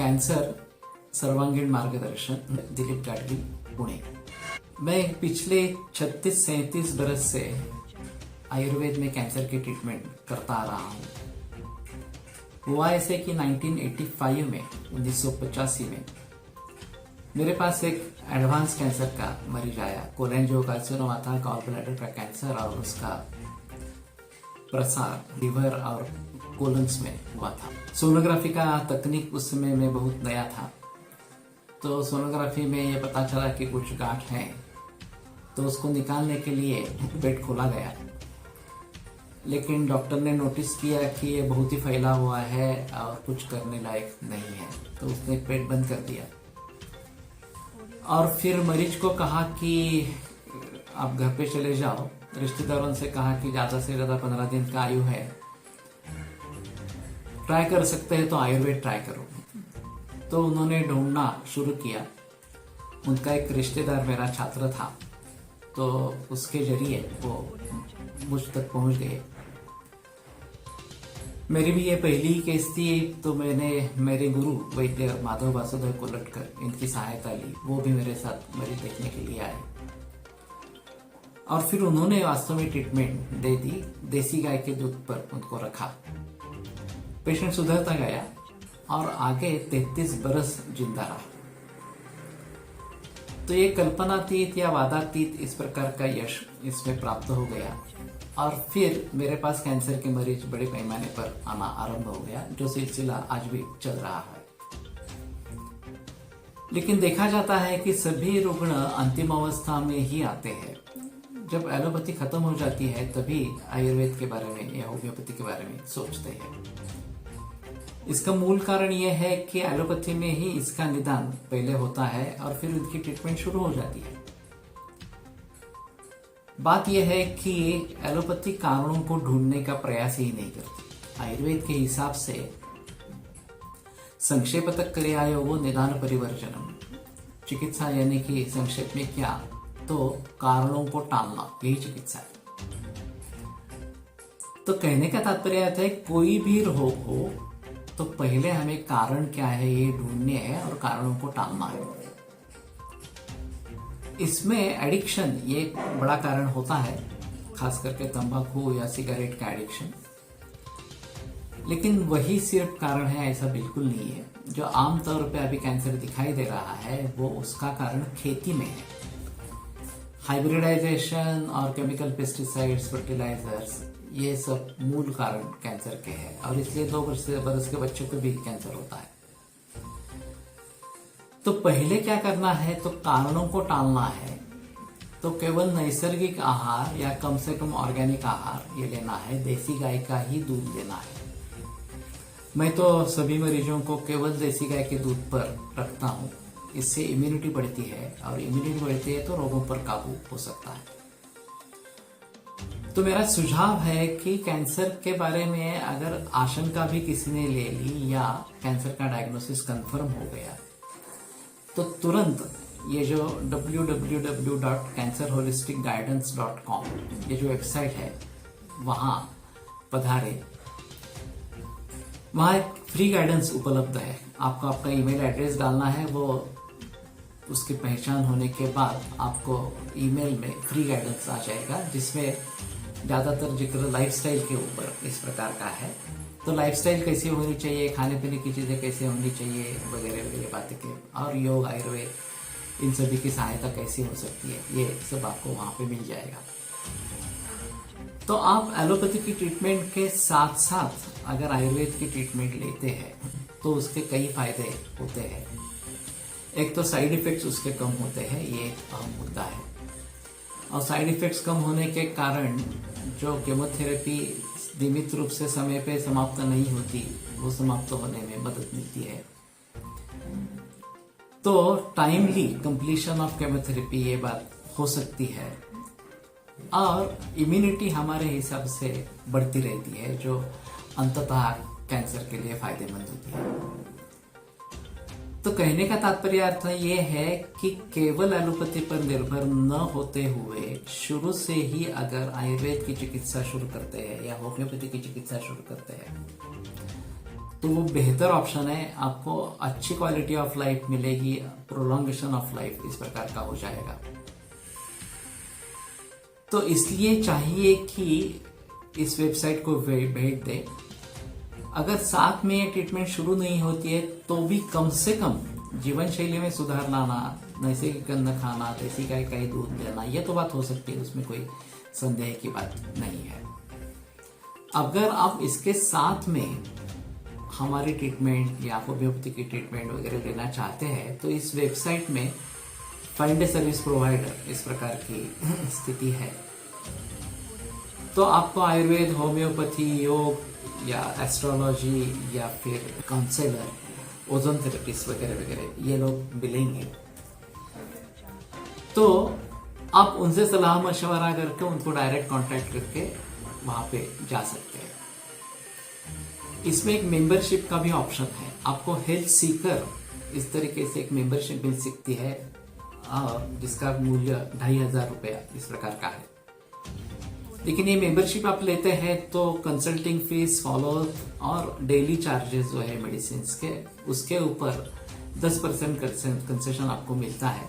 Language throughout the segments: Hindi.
कैंसर सर्वांगीण मार्गदर्शन, दिलीप गाडगी, पुणे। मैं पिछले 36-37 बरस से आयुर्वेद में कैंसर की ट्रीटमेंट करता आ रहा हूँ। हुआ ऐसे कि 1985 में 1985 में मेरे पास एक एडवांस कैंसर का मरीज आया। कोलेंजियोकार्सिनोमा था, गॉल ब्लैडर का कैंसर, और उसका प्रसार लिवर और कोलन्स में हुआ था। सोनोग्राफी का तकनीक उस समय में बहुत नया था, तो सोनोग्राफी में ये पता चला कि कुछ गांठ हैं, तो उसको निकालने के लिए पेट खोला गया। लेकिन डॉक्टर ने नोटिस किया कि ये बहुत ही फैला हुआ है और कुछ करने लायक नहीं है, तो उसने पेट बंद कर दिया। और फिर मरीज को कहा कि आप घर पे चले जाओ। रिश्तेदारों से कहा कि ज्यादा से ज्यादा 15 दिन का आयु है, ट्राई कर सकते हैं तो आयुर्वेद ट्राई करो। तो उन्होंने ढूंढना शुरू किया। उनका एक रिश्तेदार मेरा छात्र था, तो उसके जरिए वो मुझ तक पहुंच गए। मेरी भी ये पहली केस थी, तो मैंने मेरे गुरु वैद्य माधव वासुदेव कोलटकर इनकी सहायता ली। वो भी मेरे साथ मरीज देखने के लिए आए और फिर उन्होंने वास्तव में ट्रीटमेंट दे दी। देसी गाय के दूध पर उनको रखा। पेशेंट सुधरता गया और आगे 33 बरस जिंदा रहा। तो ये कल्पनातीत या वादातीत इस प्रकार का यश इसमें प्राप्त हो गया। और फिर मेरे पास कैंसर के मरीज बड़े पैमाने पर आना आरंभ हो गया, जो सिलसिला आज भी चल रहा है। लेकिन देखा जाता है कि सभी रुग्ण अंतिम अवस्था में ही आते हैं। जब एलोपैथी खत्म हो जाती है तभी आयुर्वेद के बारे में या होम्योपैथी के बारे में सोचते हैं। इसका मूल कारण यह है कि एलोपैथी में ही इसका निदान पहले होता है और फिर उनकी ट्रीटमेंट शुरू हो जाती है। बात यह है कि एलोपैथी कारणों को ढूंढने का प्रयास ही नहीं करती। आयुर्वेद के हिसाब से संक्षेपतः क्रियायोगो निदान परिवर्जनम, चिकित्सा यानी कि संक्षेप में क्या, तो कारणों को टालना, यही चिकित्सा है। तो कहने का तात्पर्य आता है कोई भी रोग हो तो पहले हमें कारण क्या है ये ढूंढने हैं और कारणों को टालना है। इसमें एडिक्शन ये एक बड़ा कारण होता है, खास करके तंबाकू या सिगरेट का एडिक्शन। लेकिन वही सिर्फ कारण है ऐसा बिल्कुल नहीं है। जो आमतौर पे अभी कैंसर दिखाई दे रहा है वो उसका कारण खेती में है। हाइब्रिडाइजेशन और केमिकल पेस्टिसाइड्स, फर्टिलाइजर्स, ये सब मूल कारण कैंसर के हैं और इसलिए 2 बरस के बच्चों को भी कैंसर होता है। तो पहले क्या करना है, तो कारणों को टालना है। तो केवल नैसर्गिक आहार या कम से कम ऑर्गेनिक आहार ये लेना है। देसी गाय का ही दूध लेना है। मैं तो सभी मरीजों को केवल देसी गाय के दूध पर रखता हूँ। इससे इम्यूनिटी बढ़ती है और इम्यूनिटी बढ़ती है तो रोगों पर काबू हो सकता है। तो मेरा सुझाव है कि कैंसर के बारे में अगर आशंका भी किसी ने ले ली या कैंसर का डायग्नोसिस कंफर्म हो गया तो तुरंत ये जो www.cancerholisticguidance.com ये जो वेबसाइट है वहां पधारे। वहां एक फ्री गाइडेंस उपलब्ध है। आपको आपका ईमेल एड्रेस डालना है, वो उसकी पहचान होने के बाद आपको ईमेल में फ्री गाइडेंस आ जाएगा, जिसमें ज्यादातर जिक्र लाइफस्टाइल के ऊपर इस प्रकार का है। तो लाइफस्टाइल कैसी होनी चाहिए, खाने पीने की चीजें कैसे होनी चाहिए, वगैरह वगैरह बातें के, और योग, आयुर्वेद, इन सभी की सहायता कैसी हो सकती है, ये सब आपको वहां पे मिल जाएगा। तो आप एलोपैथी की ट्रीटमेंट के साथ साथ अगर आयुर्वेद की ट्रीटमेंट लेते हैं तो उसके कई फायदे होते हैं। एक तो साइड इफेक्ट्स उसके कम होते हैं, ये एक अहम मुद्दा है। और साइड इफेक्ट्स कम होने के कारण जो केमोथेरेपी नियमित रूप से समय पे समाप्त नहीं होती, वो समाप्त होने में मदद मिलती है। तो टाइमली कंप्लीशन ऑफ केमोथेरेपी ये बात हो सकती है और इम्यूनिटी हमारे हिसाब से बढ़ती रहती है, जो अंततः कैंसर के लिए फायदेमंद होती है। तो कहने का तात्पर्य अर्थ ये है कि केवल एलोपैथी पर निर्भर न होते हुए शुरू से ही अगर आयुर्वेद की चिकित्सा शुरू करते हैं या होम्योपैथी की चिकित्सा शुरू करते हैं तो वो बेहतर ऑप्शन है, आपको अच्छी क्वालिटी ऑफ लाइफ मिलेगी, प्रोलॉन्गेशन ऑफ लाइफ इस प्रकार का हो जाएगा। तो इसलिए चाहिए कि इस वेबसाइट को भेज दे। अगर साथ में ये ट्रीटमेंट शुरू नहीं होती है तो भी कम से कम जीवन शैली में सुधार लाना, नैसर्गिक अन्न खाना, देसी गाय का ही दूध लेना, ये तो बात हो सकती है, उसमें कोई संदेह की बात नहीं है। अगर आप इसके साथ में हमारी ट्रीटमेंट या होम्योपैथी की ट्रीटमेंट वगैरह लेना चाहते हैं तो इस वेबसाइट में फाइंड ए सर्विस प्रोवाइडर इस प्रकार की स्थिति है। तो आपको आयुर्वेद, होम्योपैथी, योग या एस्ट्रोलॉजी या फिर काउंसलर, ओजोन थेरेपिस्ट वगैरह वगैरह ये लोग मिलेंगे। तो आप उनसे सलाह मशवरा करके उनको डायरेक्ट कांटेक्ट करके वहां पे जा सकते हैं। इसमें एक मेंबरशिप का भी ऑप्शन है, आपको हेल्थ सीकर इस तरीके से एक मेंबरशिप मिल सकती है जिसका मूल्य 2500 रुपया इस प्रकार का है। लेकिन ये मेंबरशिप आप लेते हैं तो कंसल्टिंग फीस, फॉलोअप और डेली चार्जेस जो है मेडिसिन के, उसके ऊपर 10% कंसेशन आपको मिलता है।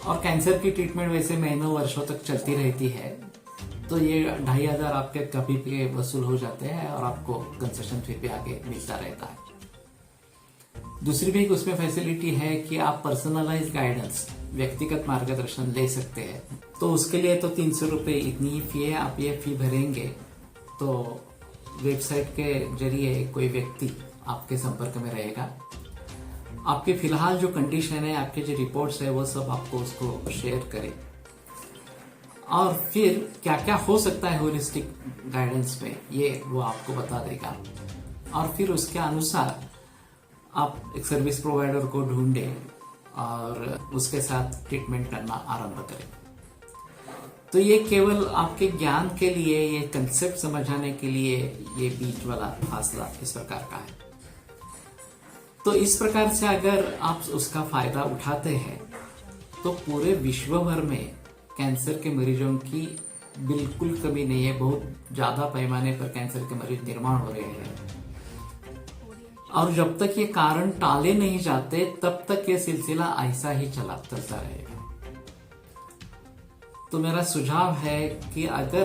और कैंसर की ट्रीटमेंट वैसे महीनों वर्षों तक चलती रहती है, तो ये 2500 आपके कभी भी वसूल हो जाते हैं और आपको कंसेशन फिर भी आगे मिलता रहता है। दूसरी भी उसमें फैसिलिटी है कि आप पर्सनलाइज गाइडेंस, व्यक्तिगत मार्गदर्शन ले सकते हैं। तो उसके लिए तो 300 रुपये इतनी ही फी है। आप ये फी भरेंगे तो वेबसाइट के जरिए कोई व्यक्ति आपके संपर्क में रहेगा, आपके फिलहाल जो कंडीशन है, आपके जो रिपोर्ट्स है वो सब आपको उसको शेयर करे और फिर क्या क्या हो सकता है होलिस्टिक गाइडेंस में ये वो आपको बता देगा। और फिर उसके अनुसार आप एक सर्विस प्रोवाइडर को ढूंढे और उसके साथ ट्रीटमेंट करना आरंभ करें। तो ये केवल आपके ज्ञान के लिए, ये कंसेप्ट समझाने के लिए ये बीच वाला फासला इस प्रकार का है। तो इस प्रकार से अगर आप उसका फायदा उठाते हैं तो पूरे विश्व भर में कैंसर के मरीजों की बिल्कुल कमी नहीं है। बहुत ज्यादा पैमाने पर कैंसर के मरीज निर्माण हो रहे हैं और जब तक ये कारण टाले नहीं जाते तब तक ये सिलसिला ऐसा ही चलता रहेगा। तो मेरा सुझाव है कि अगर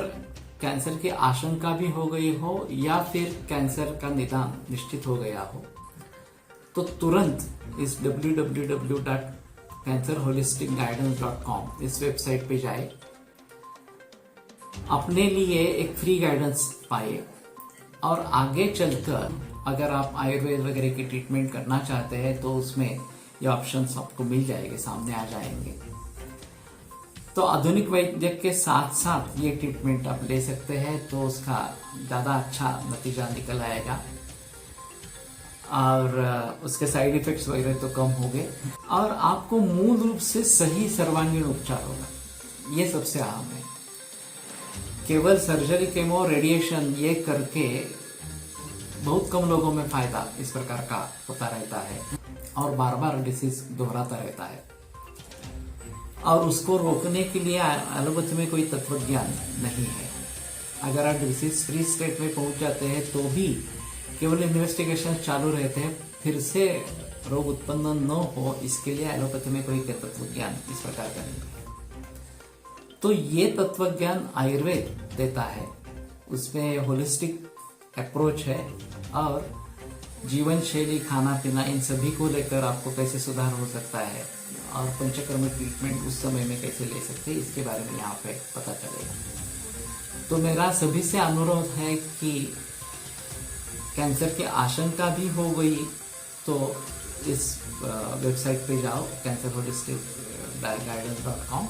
कैंसर की आशंका भी हो गई हो या फिर कैंसर का निदान निश्चित हो गया हो तो तुरंत इस www.cancerholisticguidance.com इस वेबसाइट पे जाए, अपने लिए एक फ्री गाइडेंस पाए और आगे चलकर अगर आप आयुर्वेद वगैरह की ट्रीटमेंट करना चाहते हैं तो उसमें ये ऑप्शंस आपको मिल जाएंगे, सामने आ जाएंगे। तो आधुनिक वैद्य के साथ साथ ये ट्रीटमेंट आप ले सकते हैं तो उसका ज़्यादा अच्छा नतीजा निकल आएगा और उसके साइड इफेक्ट्स वगैरह तो कम होंगे और आपको मूल रूप से सही सर्वांगीण उपचार होगा। ये सबसे अहम है। केवल सर्जरी, केमो, रेडिएशन ये करके बहुत कम लोगों में फायदा इस प्रकार का होता रहता है और बार बार डिसीज दोहराता रहता है। और उसको रोकने के लिए एलोपैथी में कोई तत्वज्ञान नहीं है। अगर आप डिसीज फ्री स्टेट में पहुंच जाते हैं तो भी केवल इन्वेस्टिगेशन चालू रहते हैं, फिर से रोग उत्पन्न न हो इसके लिए एलोपैथी में कोई तत्वज्ञान इस प्रकार का नहीं है। तो ये तत्वज्ञान आयुर्वेद देता है, उसमें होलिस्टिक अप्रोच है और जीवन शैली, खाना पीना, इन सभी को लेकर आपको कैसे सुधार हो सकता है और पंचकर्म ट्रीटमेंट उस समय में कैसे ले सकते हैं इसके बारे में यहाँ पे पता चलेगा। तो मेरा सभी से अनुरोध है कि कैंसर की आशंका भी हो गई तो इस वेबसाइट पे जाओ cancerholisticguidance.com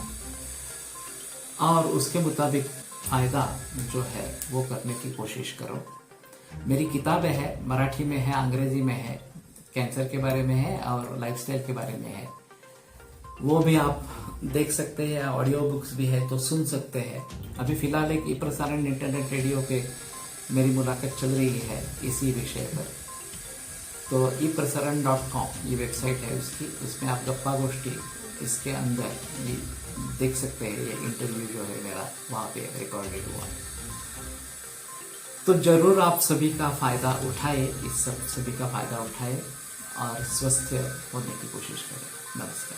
और उसके मुताबिक फायदा जो है वो करने की कोशिश करो। मेरी किताबें है, मराठी में है, अंग्रेजी में है, कैंसर के बारे में है और लाइफस्टाइल के बारे में है, वो भी आप देख सकते हैं। ऑडियो बुक्स भी है तो सुन सकते हैं। अभी फिलहाल एक ई-प्रसारण इंटरनेट रेडियो पे मेरी मुलाकात चल रही है इसी विषय पर। तो eprasaran.com ये वेबसाइट है उसकी, उसमें आप गप्पा गोष्ठी इसके अंदर ये देख सकते हैं। ये इंटरव्यू जो है मेरा वहाँ पे रिकॉर्डेड हुआ। तो जरूर आप सभी का फायदा उठाए, इस सब सभी का फायदा उठाए और स्वस्थ होने की कोशिश करें। नमस्कार।